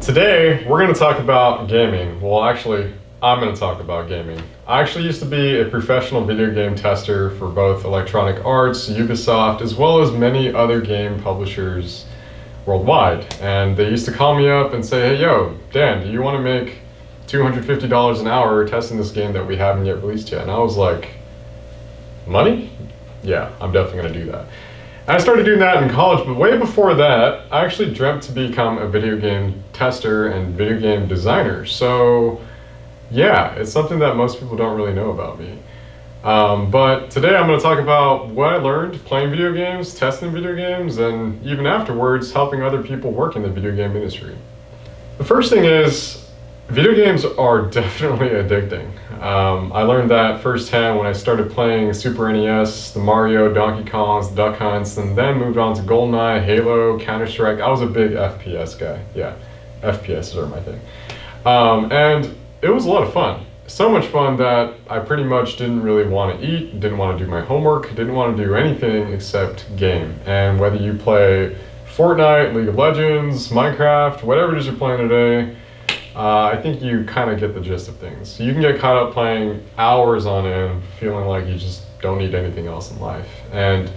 Today, we're going to talk about gaming. Well, actually, I'm going to talk about gaming. I actually used to be a professional video game tester for both Electronic Arts, Ubisoft, as well as many other game publishers worldwide. And they used to call me up and say, hey, yo, Dan, do you want to make $250 an hour testing this game that we haven't yet released yet? And I was like, money? Yeah, I'm definitely going to do that. I started doing that in college, but way before that, I actually dreamt to become a video game tester and video game designer. So yeah, it's something that most people don't really know about me. But today I'm going to talk about what I learned playing video games, testing video games, and even afterwards helping other people work in the video game industry. The first thing is, video games are definitely addicting. I learned that firsthand when I started playing Super NES, the Mario, Donkey Kongs, the Duck Hunts, and then moved on to GoldenEye, Halo, Counter-Strike. I was a big FPS guy. Yeah, FPSs are my thing. And it was a lot of fun. So much fun that I pretty much didn't really want to eat, didn't want to do my homework, didn't want to do anything except game. And whether you play Fortnite, League of Legends, Minecraft, whatever it is you're playing today, I think you kind of get the gist of things. You can get caught up playing hours on end, feeling like you just don't need anything else in life. And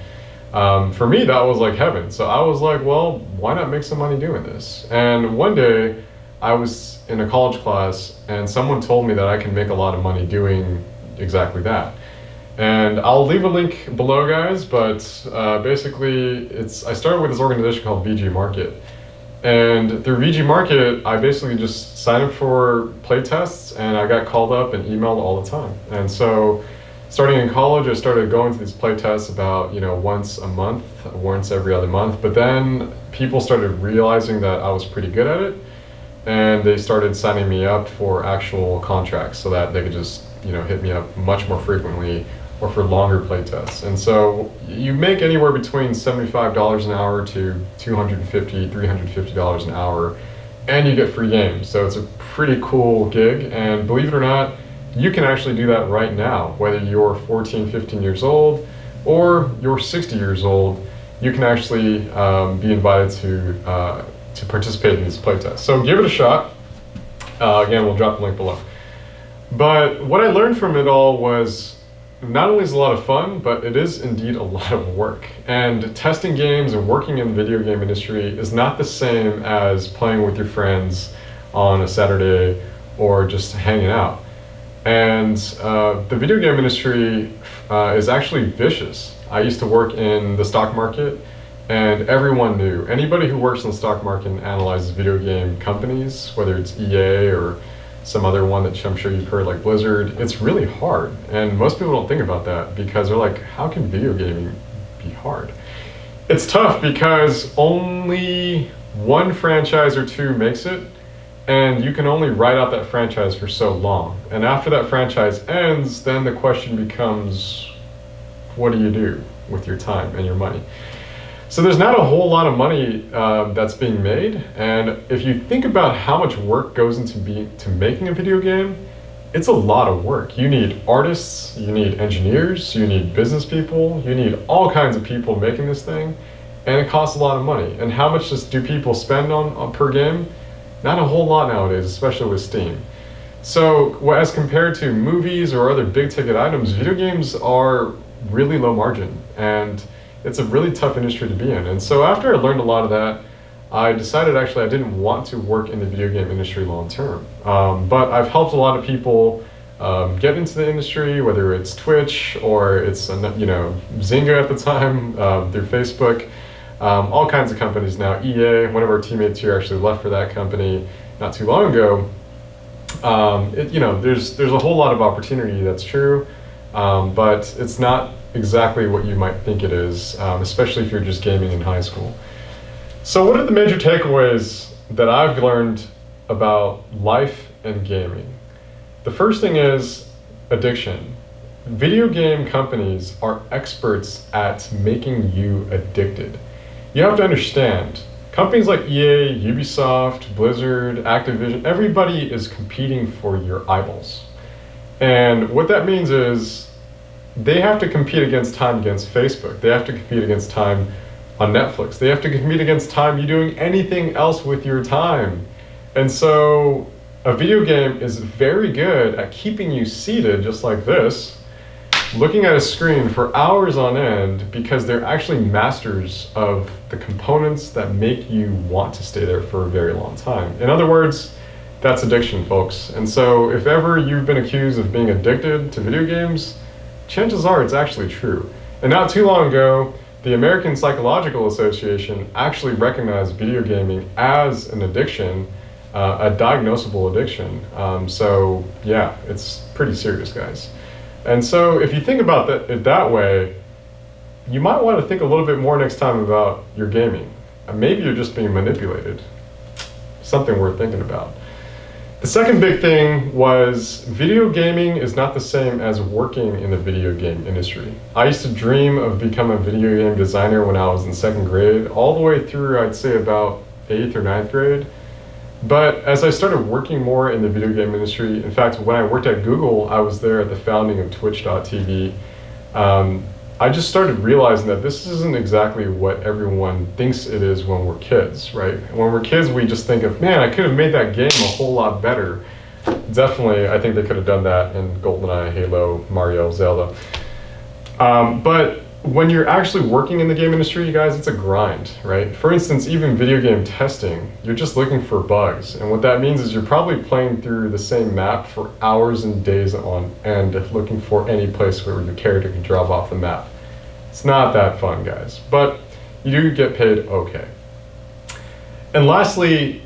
for me, that was like heaven. So I was like, well, why not make some money doing this? And one day, I was in a college class, and someone told me that I can make a lot of money doing exactly that. And I'll leave a link below, guys, but basically, I started with this organization called VG Market. And through VG Market, I basically just signed up for play tests, and I got called up and emailed all the time. And so, starting in college, I started going to these play tests about, once a month, once every other month. But then people started realizing that I was pretty good at it, and they started signing me up for actual contracts so that they could just, hit me up much more frequently or for longer play tests. And so you make anywhere between $75 an hour to $250, $350 an hour, and you get free games. So it's a pretty cool gig, and believe it or not, you can actually do that right now. Whether you're 14, 15 years old, or you're 60 years old, you can actually be invited to participate in these play tests. So give it a shot. Again, we'll drop the link below. But what I learned from it all was, not only is it a lot of fun, but it is indeed a lot of work. And testing games and working in the video game industry is not the same as playing with your friends on a Saturday or just hanging out. And the video game industry is actually vicious. I used to work in the stock market, and everyone knew. Anybody who works in the stock market and analyzes video game companies, whether it's EA or some other one that I'm sure you've heard, like Blizzard, it's really hard. And most people don't think about that because they're like, how can video gaming be hard? It's tough because only one franchise or two makes it, and you can only ride out that franchise for so long. And after that franchise ends, then the question becomes, what do you do with your time and your money? So there's not a whole lot of money that's being made, and if you think about how much work goes into making a video game, it's a lot of work. You need artists, you need engineers, you need business people, you need all kinds of people making this thing, and it costs a lot of money. And how much do people spend on per game? Not a whole lot nowadays, especially with Steam. So as compared to movies or other big ticket items, video games are really low margin, and it's a really tough industry to be in. And so after I learned a lot of that, I decided actually I didn't want to work in the video game industry long term. But I've helped a lot of people get into the industry, whether it's Twitch or it's Zynga at the time, through Facebook, all kinds of companies now. EA, one of our teammates here actually left for that company not too long ago. There's a whole lot of opportunity, that's true, but it's not exactly what you might think it is, especially if you're just gaming in high school. So what are the major takeaways that I've learned about life and gaming? The first thing is addiction. Video game companies are experts at making you addicted. You have to understand, companies like EA, Ubisoft, Blizzard, Activision, everybody is competing for your eyeballs. And what that means is, they have to compete against Facebook. They have to compete against time on Netflix. They have to compete against time you doing anything else with your time. And so a video game is very good at keeping you seated just like this, looking at a screen for hours on end, because they're actually masters of the components that make you want to stay there for a very long time. In other words, that's addiction, folks. And so if ever you've been accused of being addicted to video games, chances are it's actually true. And not too long ago, the American Psychological Association actually recognized video gaming as an addiction, a diagnosable addiction. So yeah, it's pretty serious, guys. And so if you think about it that way, you might want to think a little bit more next time about your gaming. Maybe you're just being manipulated. Something worth thinking about. The second big thing was video gaming is not the same as working in the video game industry. I used to dream of becoming a video game designer when I was in second grade, all the way through, I'd say, about 8th or 9th grade. But as I started working more in the video game industry, in fact, when I worked at Google, I was there at the founding of Twitch.tv. I just started realizing that this isn't exactly what everyone thinks it is when we're kids, right? When we're kids, we just think of, man, I could have made that game a whole lot better. Definitely, I think they could have done that in GoldenEye, Halo, Mario, Zelda. But when you're actually working in the game industry, you guys, it's a grind, right? For instance, even video game testing, you're just looking for bugs. And what that means is you're probably playing through the same map for hours and days on end, looking for any place where your character can drop off the map. It's not that fun, guys, but you do get paid okay. And lastly,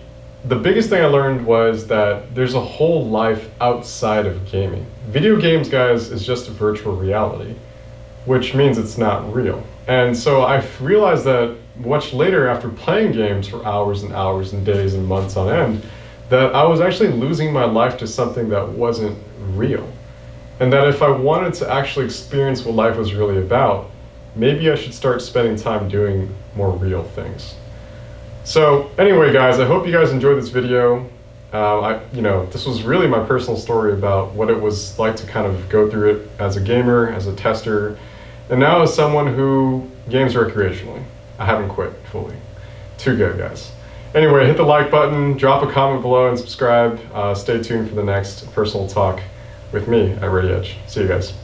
the biggest thing I learned was that there's a whole life outside of gaming. Video games, guys, is just a virtual reality, which means it's not real. And so I realized that much later, after playing games for hours and hours and days and months on end, that I was actually losing my life to something that wasn't real. And that if I wanted to actually experience what life was really about, maybe I should start spending time doing more real things. So anyway, guys, I hope you guys enjoyed this video. This was really my personal story about what it was like to kind of go through it as a gamer, as a tester, and now as someone who games recreationally. I haven't quit fully. Too good, guys. Anyway, hit the like button, drop a comment below, and subscribe. Stay tuned for the next personal talk with me at ReadyEdge. See you guys.